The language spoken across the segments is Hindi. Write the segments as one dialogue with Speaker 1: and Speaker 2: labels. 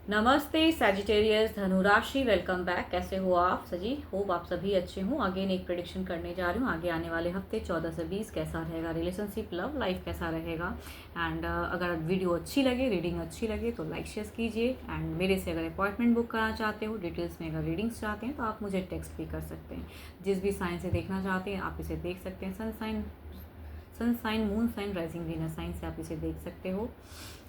Speaker 1: नमस्ते सैजिटेरियस धनु राशि, वेलकम बैक। कैसे हो आप सजी? होप आप सभी अच्छे हों। अगेन एक प्रेडिक्शन करने जा रही हूँ। आगे आने वाले हफ्ते 14 से 20 कैसा रहेगा रिलेशनशिप, लव लाइफ कैसा रहेगा। एंड अगर वीडियो अच्छी लगे, रीडिंग अच्छी लगे तो लाइक शेयर कीजिए। एंड मेरे से अगर अपॉइंटमेंट बुक कराना चाहते हो, डिटेल्स में अगर रीडिंग्स चाहते हैं तो आप मुझे टेक्स्ट भी कर सकते हैं। जिस भी साइन से देखना चाहते हैं आप इसे देख सकते हैं। Sun sign, moon sign, rising Venus sign से आप इसे देख सकते हो।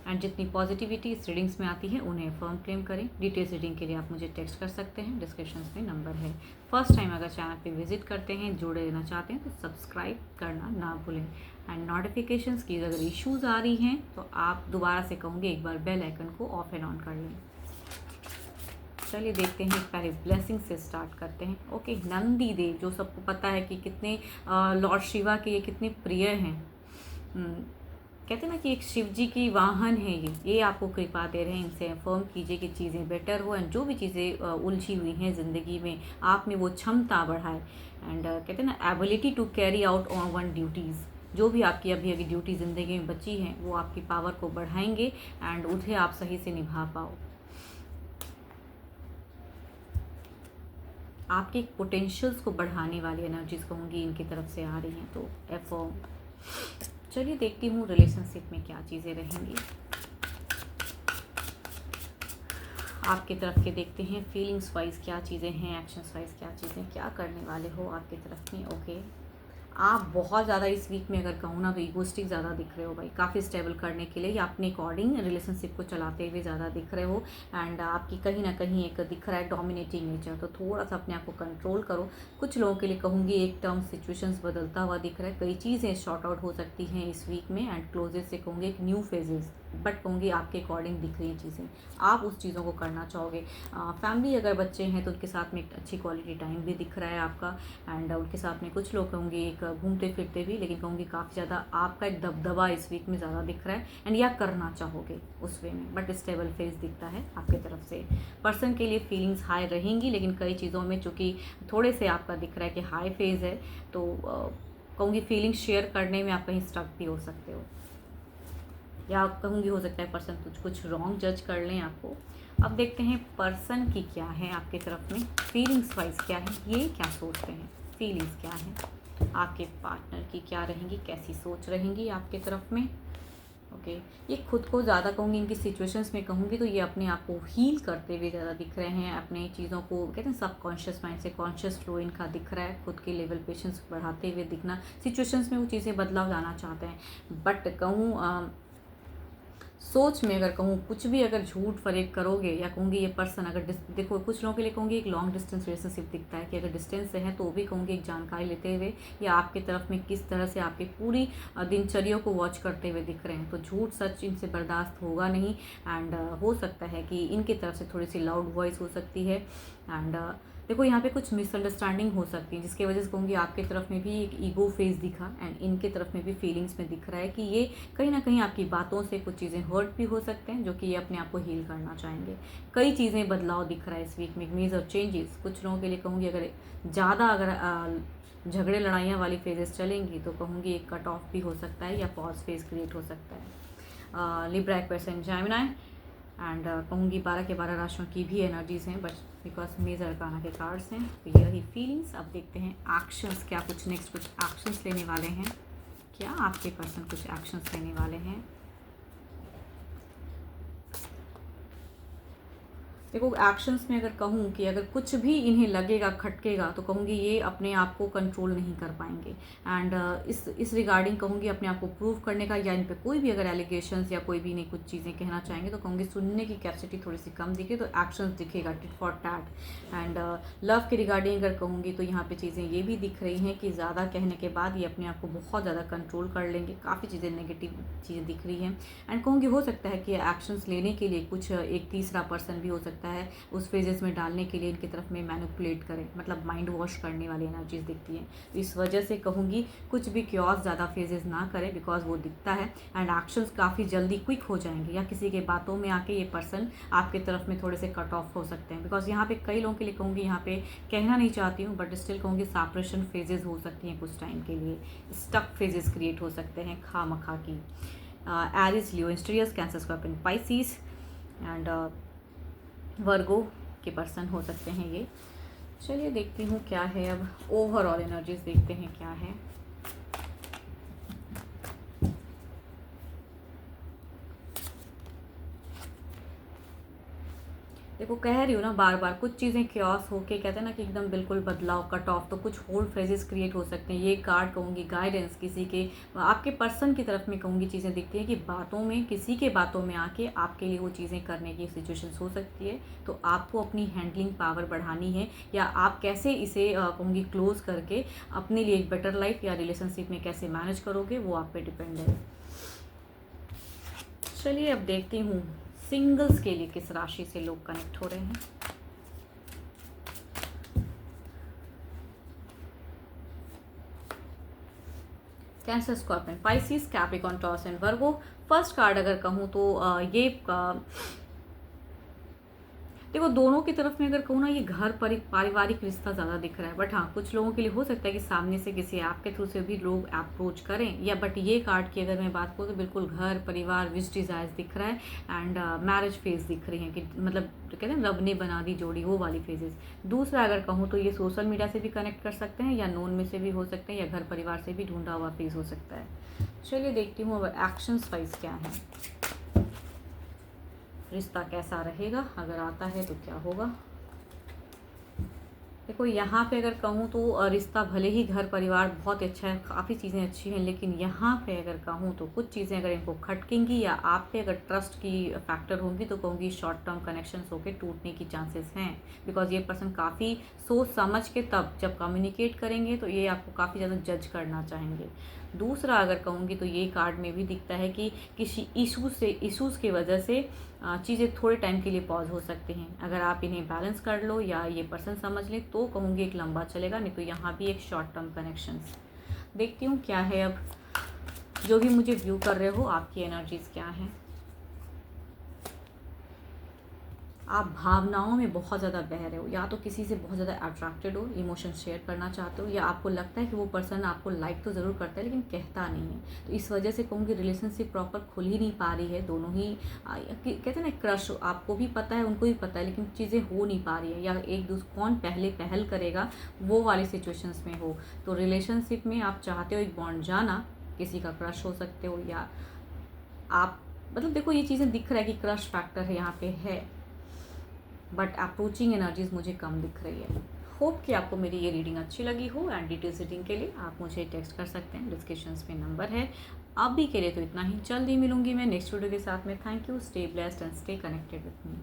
Speaker 1: एंड जितनी पॉजिटिविटी इस रीडिंग्स में आती है उन्हें फर्म क्लेम करें। डिटेल्स रीडिंग के लिए आप मुझे टेक्स्ट कर सकते हैं, डिस्क्रिप्शन में नंबर है। फर्स्ट टाइम अगर चैनल पे विजिट करते हैं, जुड़े रहना चाहते हैं तो सब्सक्राइब करना ना भूलें। एंड नोटिफिकेशंस की अगर इश्यूज़ आ रही हैं तो आप दोबारा से कहूँगी एक बार बेल आइकन को ऑफ एंड ऑन कर लें। चलिए देखते हैं, पहले ब्लेसिंग से स्टार्ट करते हैं। ओके, नंदी देव, जो सबको पता है कि कितने लॉर्ड शिवा के ये कितने प्रिय हैं। कहते हैं ना कि एक शिव जी की वाहन है ये आपको कृपा दे रहे हैं। इनसे अफर्म कीजिए कि चीज़ें बेटर हो एंड जो भी चीज़ें उलझी हुई हैं ज़िंदगी में, आप में वो क्षमता बढ़ाए। एंड कहते हैं ना, ability to carry out on one duties. जो भी आपकी अभी अभी ड्यूटी ज़िंदगी में बची हैं वो आपकी पावर को बढ़ाएंगे एंड उन्हें आप सही से निभा पाओ। आपके पोटेंशियल्स को बढ़ाने वाली एनर्जीज कहूँगी इनकी तरफ से आ रही हैं, तो अफर्म। चलिए देखती हूँ रिलेशनशिप में क्या चीज़ें रहेंगी। आपकी तरफ के देखते हैं, फीलिंग्स वाइज क्या चीज़ें हैं, एक्शंस वाइज क्या चीज़ें, क्या करने वाले हो आपकी तरफ में। ओके, आप बहुत ज़्यादा इस वीक में अगर कहूँ ना तो ईगोस्टिक ज़्यादा दिख रहे हो भाई। काफ़ी स्टेबल करने के लिए या अपने अकॉर्डिंग रिलेशनशिप को चलाते हुए ज़्यादा दिख रहे हो। एंड आपकी कहीं ना कहीं एक दिख रहा है डोमिनेटिंग नेचर, तो थोड़ा सा अपने आप को कंट्रोल करो। कुछ लोगों के लिए कहूँगी एक टर्म सिचुएशंस बदलता हुआ दिख रहा है। कई चीज़ें शॉर्ट आउट हो सकती हैं इस वीक में एंड क्लोजेस से कहूँगी एक न्यू फेजेस, बट कहूँगी आपके अकॉर्डिंग दिख रही हैं चीज़ें, आप उस चीज़ों को करना चाहोगे। फैमिली अगर बच्चे हैं तो उनके साथ में एक अच्छी क्वालिटी टाइम भी दिख रहा है आपका। एंड उनके साथ में कुछ लोग कहूँगी एक घूमते फिरते भी, लेकिन कहूँगी काफ़ी ज़्यादा आपका एक दबदबा इस वीक में ज़्यादा दिख रहा है एंड या करना चाहोगे उस वे में, बट स्टेबल फेस दिखता है आपकी तरफ से। पर्सन के लिए फीलिंग्स हाई रहेंगी, लेकिन कई चीज़ों में चूँकि थोड़े से आपका दिख रहा है कि हाई फेज है, तो कहूँगी फीलिंग्स शेयर करने में आप कहीं स्टक भी हो सकते हो, या आप कहूँगी हो सकता है पर्सन कुछ रॉन्ग जज कर लें आपको। अब देखते हैं पर्सन की क्या है आपकी तरफ में, फीलिंग्स वाइज क्या है, ये क्या सोच रहे हैं, फीलिंग्स क्या है। आपके पार्टनर की क्या रहेंगी, कैसी सोच रहेंगी आपके तरफ में। ओके, ये खुद को ज़्यादा कहूँगी इनकी सिचुएशंस में कहूँगी तो ये अपने आप को हील करते हुए ज़्यादा दिख रहे हैं। अपने चीज़ों को कहते हैं सबकॉन्शियस माइंड से कॉन्शियस फ्लो इनका दिख रहा है। खुद के लेवल पेशेंस बढ़ाते हुए दिखना, सिचुएशंस में वो चीज़ें बदलाव लाना चाहते हैं। बट कहूँ सोच में अगर कहूँ कुछ भी अगर झूठ फरेब करोगे, या कहूँगी ये पर्सन अगर देखो कुछ लोगों के लिए कहूँगी एक लॉन्ग डिस्टेंस रिलेशनशिप दिखता है कि अगर डिस्टेंस से है तो भी कहूँगी एक जानकारी लेते हुए या आपके तरफ में किस तरह से आपकी पूरी दिनचर्या को वॉच करते हुए दिख रहे हैं, तो झूठ सच इनसे बर्दाश्त होगा नहीं। एंड हो सकता है कि इनकी तरफ से थोड़ी सी लाउड वॉइस हो सकती है। एंड देखो यहाँ पे कुछ मिसअंडरस्टैंडिंग हो सकती है जिसकी वजह से कहूँगी आपके तरफ में भी एक ईगो फेस दिखा एंड इनके तरफ में भी फीलिंग्स में दिख रहा है कि ये कहीं ना कहीं आपकी बातों से कुछ चीज़ें हर्ट भी हो सकते हैं, जो कि ये अपने आप को हील करना चाहेंगे। कई चीज़ें बदलाव दिख रहा है इस वीक में, मेजर चेंजेस। कुछ लोगों के लिए कहूँगी अगर ज़्यादा अगर झगड़े लड़ाइयाँ वाली फेजेस चलेंगी तो कहूँगी एक कट ऑफ भी हो सकता है या पॉज फेज क्रिएट हो सकता है। लिब्रा पर्सन जेमिनी एंड कहूँगी 12 के 12 राशियों की भी एनर्जीज हैं, बट बिकॉज मेजर अरकाना के कार्ड्स हैं तो ये रही फीलिंग्स। अब देखते हैं एक्शंस, क्या कुछ नेक्स्ट कुछ एक्शंस लेने वाले हैं, क्या आपके पर्सन कुछ एक्शंस लेने वाले हैं। देखो एक्शंस में अगर कहूँ कि अगर कुछ भी इन्हें लगेगा खटकेगा तो कहूँगी ये अपने आप को कंट्रोल नहीं कर पाएंगे। एंड इस रिगार्डिंग कहूँगी अपने आप को प्रूव करने का, या इन पे कोई भी अगर एलिगेशंस या कोई भी नहीं कुछ चीज़ें कहना चाहेंगे तो कहूँगी सुनने की कैपेसिटी थोड़ी सी कम दिखे, तो एक्शंस दिखेगा tit for tat. And love के रिगार्डिंग अगर कहूँगी तो यहाँ पे चीज़ें ये भी दिख रही हैं कि ज़्यादा कहने के बाद ये अपने आप को बहुत ज़्यादा कंट्रोल कर लेंगे। काफ़ी चीज़ें नेगेटिव चीज़ें दिख रही हैं एंड कहूँगी हो सकता है कि एक्शंस लेने के लिए कुछ एक तीसरा पर्सन भी हो सकता है उस फेजेस में डालने के लिए इनकी तरफ में मैनिपुलेट करें, मतलब माइंड वॉश करने वाली एनर्जीज दिखती हैं। तो इस वजह से कहूँगी कुछ भी क्योस ज़्यादा फेजेस ना करें, बिकॉज वो दिखता है एंड एक्शंस काफ़ी जल्दी क्विक हो जाएंगे, या किसी के बातों में आके ये पर्सन आपके तरफ में थोड़े से कट ऑफ हो सकते हैं। बिकॉज यहाँ पे कई लोगों के लिए कहूँगी, यहाँ पे कहना नहीं चाहती हूँ बट स्टिल कहूँगी सेपरेशन फेजेस हो सकती हैं कुछ टाइम के लिए, स्टक फेजेस क्रिएट हो सकते हैं खामखा की। एरिस, लियो, इंस्टीरियस, Cancer, scorpion, Pisces and Virgo के पर्सन हो सकते हैं ये। चलिए देखती हूँ क्या है, अब ओवरऑल एनर्जीज देखते हैं क्या है। देखो कह रही हूँ ना बार बार, कुछ चीज़ें क्योस होके कहते हैं ना कि एकदम बिल्कुल बदलाव, कट ऑफ, तो कुछ होल्ड फ्रेजेस क्रिएट हो सकते हैं। ये कार्ड कहूँगी गाइडेंस, किसी के आपके पर्सन की तरफ में कहूँगी चीज़ें दिखती हैं कि बातों में, किसी के बातों में आके आपके लिए वो चीज़ें करने की सिचुएशंस हो सकती है। तो आपको अपनी हैंडलिंग पावर बढ़ानी है, या आप कैसे इसे कहूँगी क्लोज करके अपने लिए एक बेटर लाइफ या रिलेशनशिप में कैसे मैनेज करोगे, वो आप पे डिपेंड है। चलिए अब देखती हूँ सिंगल्स के लिए किस राशि से लोग कनेक्ट हो रहे हैं। Cancer, scorpion, Pisces, Capricorn, taurus and Virgo. First card अगर कहूँ तो ये देखो दोनों की तरफ में अगर कहूँ ना, ये घर पारिवारिक रिश्ता ज़्यादा दिख रहा है। बट हाँ, कुछ लोगों के लिए हो सकता है कि सामने से किसी ऐप के थ्रू से भी लोग अप्रोच करें, या बट ये कार्ड की अगर मैं बात करूँ तो बिल्कुल घर परिवार विश डिज़ायर्स दिख रहा है, एंड मैरिज फेज दिख रही है कि मतलब जो कहते हैं रब ने बना दी जोड़ी, वो वाली फेजेस। दूसरा अगर कहूँ तो ये सोशल मीडिया से भी कनेक्ट कर सकते हैं, या नोन में से भी हो सकते हैं, या घर परिवार से भी ढूंढा हुआ फेज हो सकता है। चलिए देखती हूँ अब एक्शंस वाइज क्या है, रिश्ता कैसा रहेगा, अगर आता है तो क्या होगा। देखो यहाँ पे अगर कहूँ तो रिश्ता भले ही घर परिवार बहुत अच्छा है, काफ़ी चीज़ें अच्छी हैं, लेकिन यहाँ पे अगर कहूँ तो कुछ चीज़ें अगर इनको खटकेंगी या आप पे अगर ट्रस्ट की फैक्टर होंगी, तो कहूँगी शॉर्ट टर्म कनेक्शंस होके टूटने की चांसेस हैं। बिकॉज ये पर्सन काफ़ी सोच समझ के तब जब कम्युनिकेट करेंगे तो ये आपको काफ़ी ज़्यादा जज करना चाहेंगे। दूसरा अगर कहूँगी तो ये कार्ड में भी दिखता है कि किसी इशूज़ की वजह से चीज़ें थोड़े टाइम के लिए पॉज हो सकती हैं। अगर आप इन्हें बैलेंस कर लो या ये पर्सन समझ ले तो कहूँगी एक लंबा चलेगा, नहीं तो यहाँ भी एक शॉर्ट टर्म कनेक्शंस। देखती हूँ क्या है, अब जो भी मुझे व्यू कर रहे हो आपकी एनर्जीज क्या है। आप भावनाओं में बहुत ज़्यादा बह रहे हो, या तो किसी से बहुत ज़्यादा अट्रैक्टेड हो, इमोशन शेयर करना चाहते हो, या आपको लगता है कि वो पर्सन आपको लाइक तो ज़रूर करता है लेकिन कहता नहीं है। तो इस वजह से कहूँगी रिलेशनशिप प्रॉपर खुल ही नहीं पा रही है। दोनों ही कहते हैं ना क्रश, आपको भी पता है उनको भी पता है, लेकिन चीज़ें हो नहीं पा रही है, या एक दूसरे कौन पहले पहल करेगा वो वाली सिचुएशंस में हो। तो रिलेशनशिप में आप चाहते हो एक बॉन्ड जाना, किसी का क्रश हो सकते हो, या आप मतलब देखो ये चीज़ें दिख रहा है कि क्रश फैक्टर है यहाँ पे है, बट अप्रोचिंग एनर्जीज मुझे कम दिख रही है। होप कि आपको मेरी ये रीडिंग अच्छी लगी हो, एंड डिटेल्स रीडिंग के लिए आप मुझे टेक्स्ट कर सकते हैं, डिस्क्रिप्शंस में नंबर है। अभी के लिए तो इतना ही, जल्दी मिलूंगी मैं नेक्स्ट वीडियो के साथ में। Thank you, stay blessed and stay connected with me.